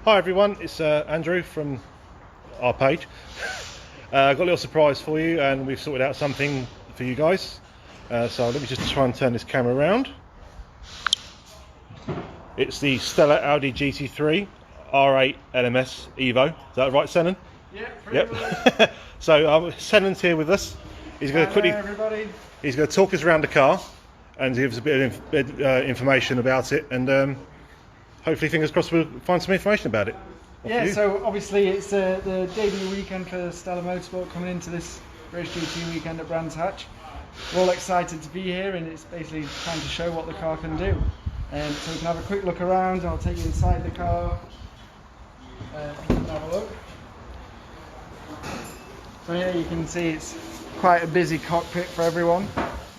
Hi everyone, it's Andrew from our page. Got a little surprise for you, and we've sorted out something for you guys. So let me just try and turn this camera around. It's the Steller Audi GT3 R8 LMS EVO. Is that right, Senan? Yeah, pretty much. So Senan's here with us. He's going to quickly. Everybody. He's going to talk us around the car and give us a bit of information about it, and hopefully, fingers crossed, we'll find some information about it. Yeah, so obviously it's the debut weekend for Steller Motorsport coming into this British GT weekend at Brands Hatch. We're all excited to be here, and it's basically trying to show what the car can do. So we can have a quick look around. I'll take you inside the car. You can have a look. So yeah, you can see it's quite a busy cockpit for everyone.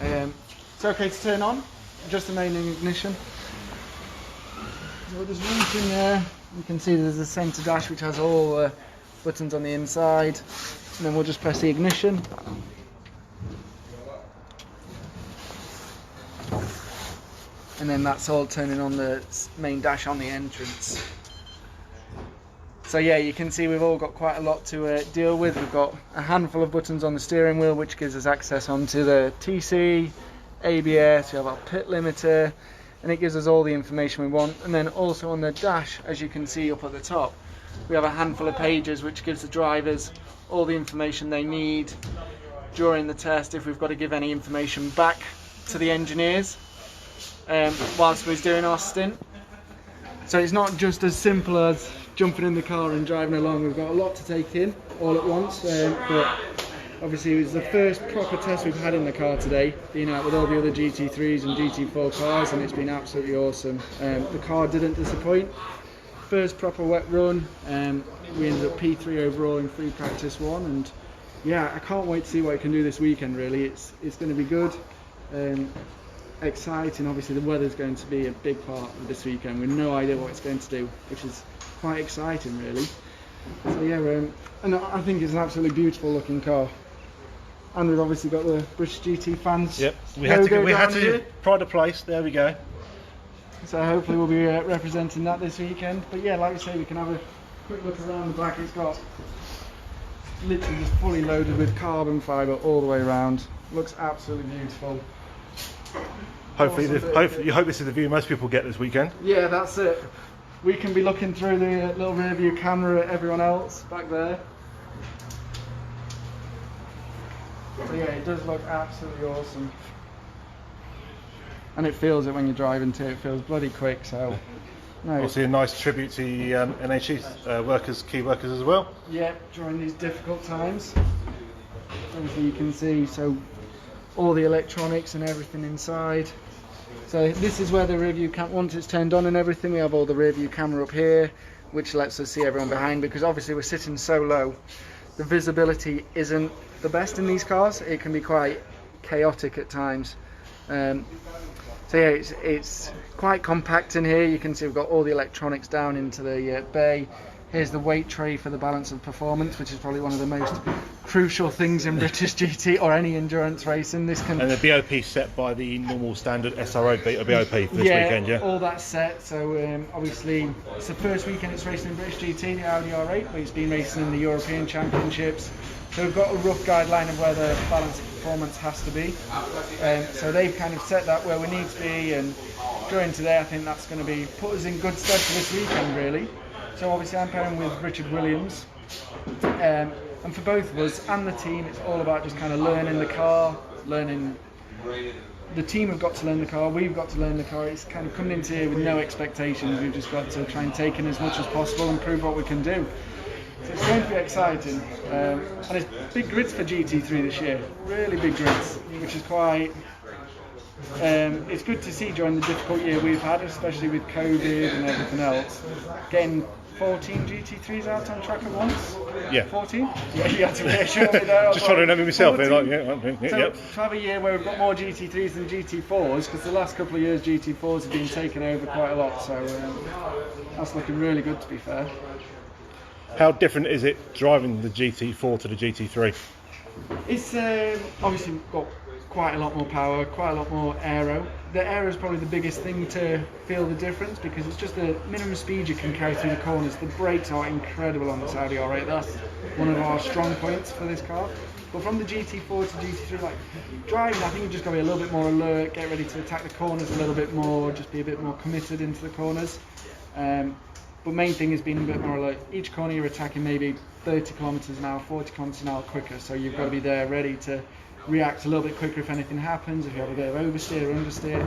It's okay to turn on, just the main ignition. So there's one in there. You can see there's a centre dash which has all the buttons on the inside, and then we'll just press the ignition. And then that's all turning on the main dash on the entrance. So yeah, you can see we've all got quite a lot to deal with. We've got a handful of buttons on the steering wheel, which gives us access onto the TC, ABS, we have our pit limiter, and it gives us all the information we want. And then also on the dash, as you can see up at the top, we have a handful of pages which gives the drivers all the information they need during the test, if we've got to give any information back to the engineers whilst we're doing our stint. So it's not just as simple as jumping in the car and driving along. We've got a lot to take in all at once, but obviously it was the first proper test we've had in the car today, being out with all the other GT3s and GT4 cars, and it's been absolutely awesome. The car didn't disappoint. First proper wet run, we ended up P3 overall in free practice 1, and yeah, I can't wait to see what it can do this weekend. Really, it's going to be good, exciting. Obviously the weather's going to be a big part of this weekend. We've no idea what it's going to do, which is quite exciting really. So yeah, and I think it's an absolutely beautiful looking car. And we've obviously got the British GT fans. Yep, we had to pride of place. There we go. So hopefully we'll be representing that this weekend. But yeah, like I say, we can have a quick look around the back. It's got literally just fully loaded with carbon fibre all the way around. Looks absolutely beautiful. Hopefully, you hope this is the view most people get this weekend. Yeah, that's it. We can be looking through the little rear view camera at everyone else back there. So yeah, it does look absolutely awesome. And it feels it when you're driving too. It feels bloody quick, so... No. Obviously a nice tribute to the NHE workers, key workers as well. Yeah, during these difficult times. Obviously you can see, so all the electronics and everything inside. So this is where the rear view camera, once it's turned on and everything, we have all the rear view camera up here, which lets us see everyone behind, because obviously we're sitting so low, the visibility isn't the best in these cars. It can be quite chaotic at times. So yeah, it's quite compact in here. You can see we've got all the electronics down into the bay. Here's the weight tray for the balance of performance, which is probably one of the most crucial things in British GT or any endurance racing. This can, and the BOP set by the normal standard SRO BOP for this weekend, yeah? All that's set. So obviously it's the first weekend it's racing in British GT, the Audi R8, but it's been racing in the European Championships. So we've got a rough guideline of where the balance of performance has to be. So they've kind of set that where we need to be, and during today I think that's going to put us in good stead for this weekend really. So obviously I'm pairing with Richard Williams, and for both of us and the team, it's all about just kind of learning the car, the team have got to learn the car, we've got to learn the car. It's kind of coming into here with no expectations. We've just got to try and take in as much as possible and prove what we can do. So it's going to be exciting, and it's big grids for GT3 this year, really big grids, which is quite, it's good to see during the difficult year we've had, especially with COVID and everything else, getting 14 GT3s out on track at once. Yeah. 14? Yeah, you had to reassure me there. Just trying to remember myself. So to have a year where we've got more GT3s than GT4s, because the last couple of years GT4s have been taken over quite a lot, so that's looking really good, to be fair. How different is it driving the GT4 to the GT3? It's obviously got quite a lot more power, quite a lot more aero. The aero is probably the biggest thing to feel the difference, because it's just the minimum speed you can carry through the corners. The brakes are incredible on this Audi R8. That's one of our strong points for this car. But from the GT4 to GT3, like driving, I think you just got to be a little bit more alert, get ready to attack the corners a little bit more, just be a bit more committed into the corners. But main thing is being a bit more alert. Each corner you're attacking maybe 30 kilometers an hour, 40 kilometers an hour quicker, so you've got to be there ready to react a little bit quicker if anything happens, if you have a bit of oversteer or understeer.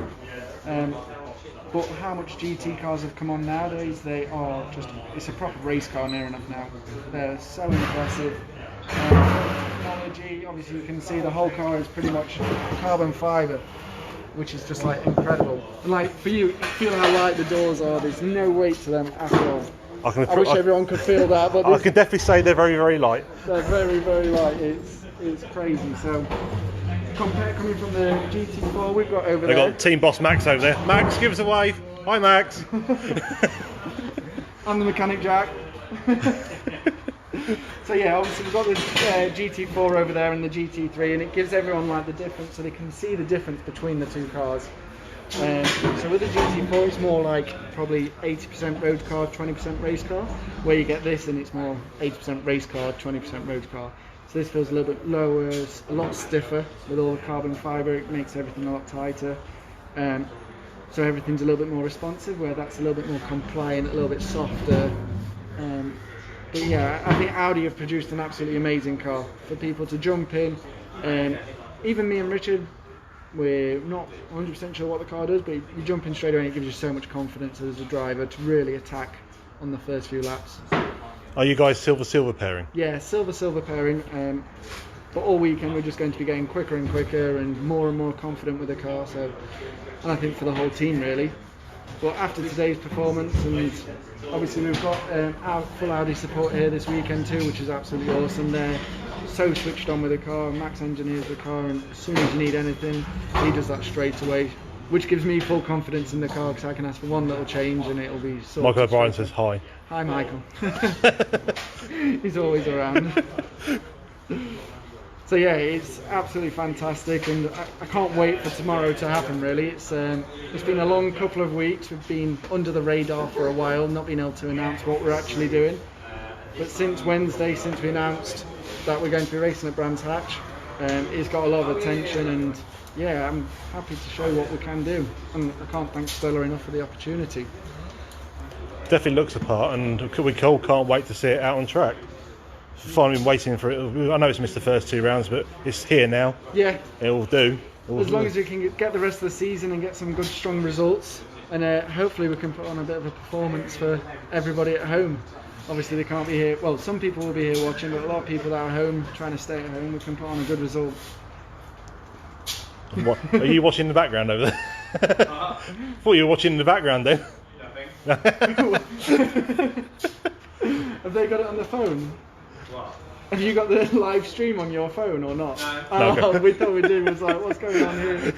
But how much GT cars have come on nowadays, they are just, it's a proper race car near enough now. They're so impressive. Technology, obviously you can see the whole car is pretty much carbon fibre, which is just like incredible. And like for you, feel how light the doors are, there's no weight to them at all. I wish everyone could feel that, but I can definitely say they're very, very light. They're very, very light. It's crazy. So coming from the GT4, we've got over there. They've got Team Boss Max over there. Max, give us a wave. Hi, Max. I'm the mechanic, Jack. So yeah, obviously we've got this GT4 over there and the GT3, and it gives everyone like the difference, so they can see the difference between the two cars. So with the GT4, it's more like probably 80% road car, 20% race car, where you get this and it's more 80% race car, 20% road car. So this feels a little bit lower, a lot stiffer with all the carbon fibre. It makes everything a lot tighter. So everything's a little bit more responsive, where that's a little bit more compliant, a little bit softer. But yeah, I think Audi have produced an absolutely amazing car for people to jump in. Even me and Richard, we're not 100% sure what the car does, but you jump in straight away and it gives you so much confidence as a driver to really attack on the first few laps. Are you guys silver pairing? Yeah, silver pairing. But all weekend we're just going to be getting quicker and quicker and more confident with the car. So, and I think for the whole team really. But after today's performance, and obviously we've got our full Audi support here this weekend too, which is absolutely awesome. They're so switched on with the car. Max engineers the car, and as soon as you need anything, he does that straight away, which gives me full confidence in the car, because I can ask for one little change and it'll be sorted. Michael O'Brien says hi. Hi, Michael. He's always around. So yeah, it's absolutely fantastic, and I can't wait for tomorrow to happen really. It's been a long couple of weeks. We've been under the radar for a while, not being able to announce what we're actually doing. But since Wednesday, since we announced that we're going to be racing at Brands Hatch, it's got a lot of attention, and yeah, I'm happy to show what we can do. And I can't thank Steller enough for the opportunity. Definitely looks the part, and we all can't wait to see it out on track. Finally been waiting for it. I know it's missed the first 2 rounds, but it's here now. Yeah. It'll do. As long as we can get the rest of the season and get some good, strong results, and hopefully we can put on a bit of a performance for everybody at home. Obviously they can't be here. Well, some people will be here watching, but a lot of people that are home, trying to stay at home, we can put on a good result. What, are you watching in the background over there? Thought you were watching in the background then. Have they got it on the phone? What? Have you got the live stream on your phone or not? No. Oh, we thought we did. It was like, what's going on here?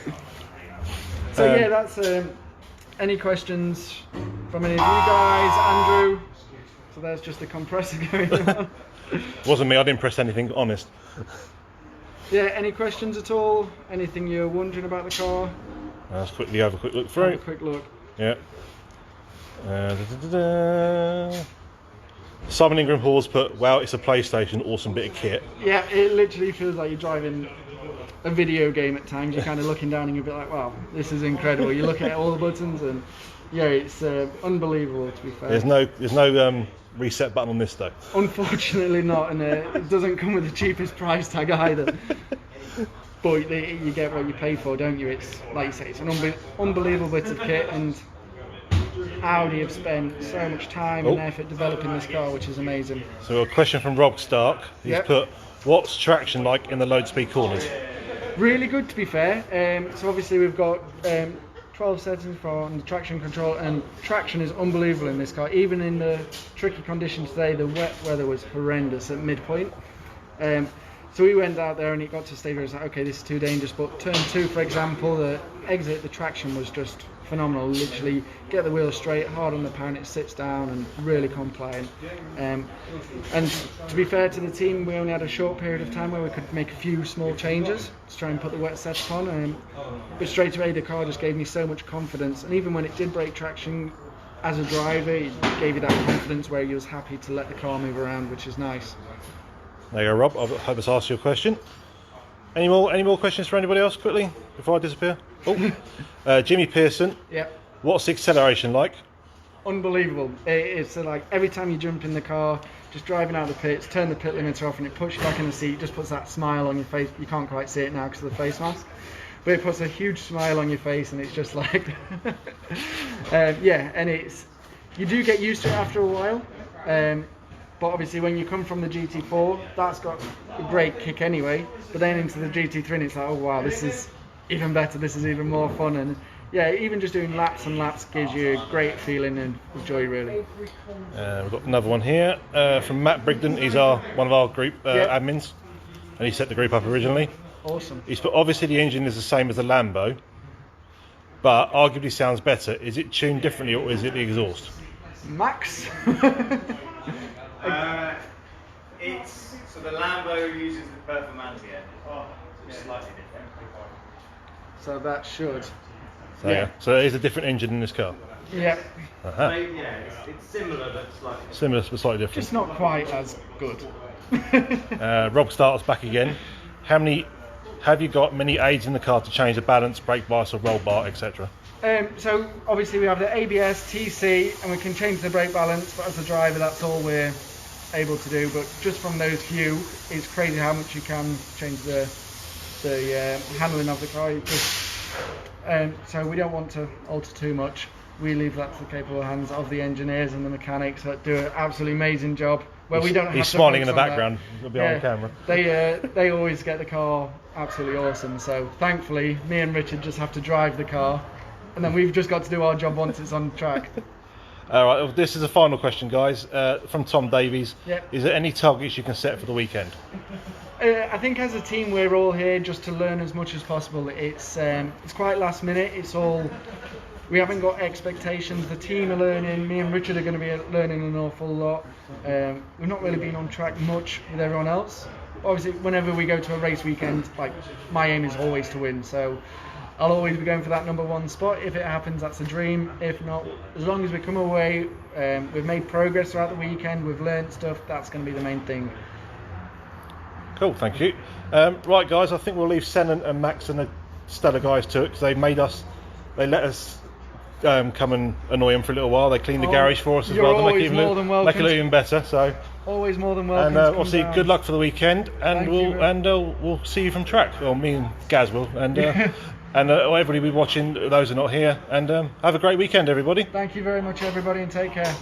So yeah, that's any questions from any of you guys, Andrew? So there's just the compressor going on. Wasn't me, I didn't press anything, honest. Yeah, any questions at all? Anything you're wondering about the car? Let's quickly have a quick look through. Have a quick look. Yeah. Simon Ingram Hall's put, wow, it's a PlayStation, awesome bit of kit. Yeah, it literally feels like you're driving a video game at times. You're kind of looking down and you're a bit like, wow, this is incredible. You're looking at all the buttons and yeah, it's unbelievable, to be fair. There's no reset button on this though. Unfortunately not, and it doesn't come with the cheapest price tag either. But you get what you pay for, don't you? It's like you say, it's an unbelievable bit of kit, and Audi have spent so much time and effort developing this car, which is amazing. So a question from Rob Stark. He's put, what's traction like in the load speed corners? Really good, to be fair. So obviously we've got 12 settings for the traction control, and traction is unbelievable in this car. Even in the tricky conditions today, the wet weather was horrendous at midpoint. So we went out there and it got to a stage where it's like, okay, this is too dangerous. But turn 2, for example, the exit, the traction was just phenomenal. Literally get the wheel straight, hard on the pan, it sits down, and really compliant. And to be fair to the team, we only had a short period of time where we could make a few small changes to try and put the wet setup on. But straight away, the car just gave me so much confidence. And even when it did break traction, as a driver, it gave you that confidence where you was happy to let the car move around, which is nice. There you go, Rob. I hope this asked you a question. Any more questions for anybody else quickly before I disappear? Oh, Jimmy Pearson. Yep. What's the acceleration like? Unbelievable. It's like every time you jump in the car, just driving out of the pits, turn the pit limiter off, and it puts you back in the seat, just puts that smile on your face. You can't quite see it now because of the face mask, but it puts a huge smile on your face, and it's just like, yeah, and you do get used to it after a while. But obviously when you come from the GT4, that's got a great kick anyway, but then into the GT3 and it's like, oh wow, this is even better, this is even more fun. And yeah, even just doing laps and laps gives you a great feeling and joy, really. We've got another one here from Matt Brigden. He's one of our group admins, and he set the group up originally. Awesome. He's put, obviously the engine is the same as the Lambo, but arguably sounds better. Is it tuned differently, or is it the exhaust? Max? So the Lambo uses the Performante engine, which is slightly different. So that should. So, yeah. So it is a different engine in this car. Yeah. Uh-huh. Yeah, it's similar but slightly different. Similar but slightly different. Just not quite as good. Rob Start's back again. Have you got many aids in the car to change the balance, brake bias or roll bar, etc.? So obviously we have the ABS, TC, and we can change the brake balance, but as a driver that's all we're able to do. But just from those few, it's crazy how much you can change the handling of the car. So we don't want to alter too much. We leave that to the capable hands of the engineers and the mechanics that do an absolutely amazing job. Where we don't have he's to smiling in the focus on background behind the camera. They always get the car absolutely awesome. So thankfully, me and Richard just have to drive the car, and then we've just got to do our job once it's on track. All right, this is a final question, guys, from Tom Davies. Yep. Is there any targets you can set for the weekend? I think as a team we're all here just to learn as much as possible. It's quite last minute. We haven't got expectations. The team are learning. Me and Richard are going to be learning an awful lot. We've not really been on track much with everyone else. Obviously, whenever we go to a race weekend, like my aim is always to win. So I'll always be going for that #1 spot. If it happens, that's a dream. If not, as long as we come away, we've made progress throughout the weekend. We've learned stuff. That's going to be the main thing. Cool, thank you. Right, guys, I think we'll leave Sen and Max and the Steller guys to it because they let us come and annoy them for a little while. They cleaned the garage for us as well to make it look even better. So always more than welcome. And obviously, good luck for the weekend, and we'll see you from track. Well, me and Gaz will, and everybody will be watching. Those who are not here, and have a great weekend, everybody. Thank you very much, everybody, and take care.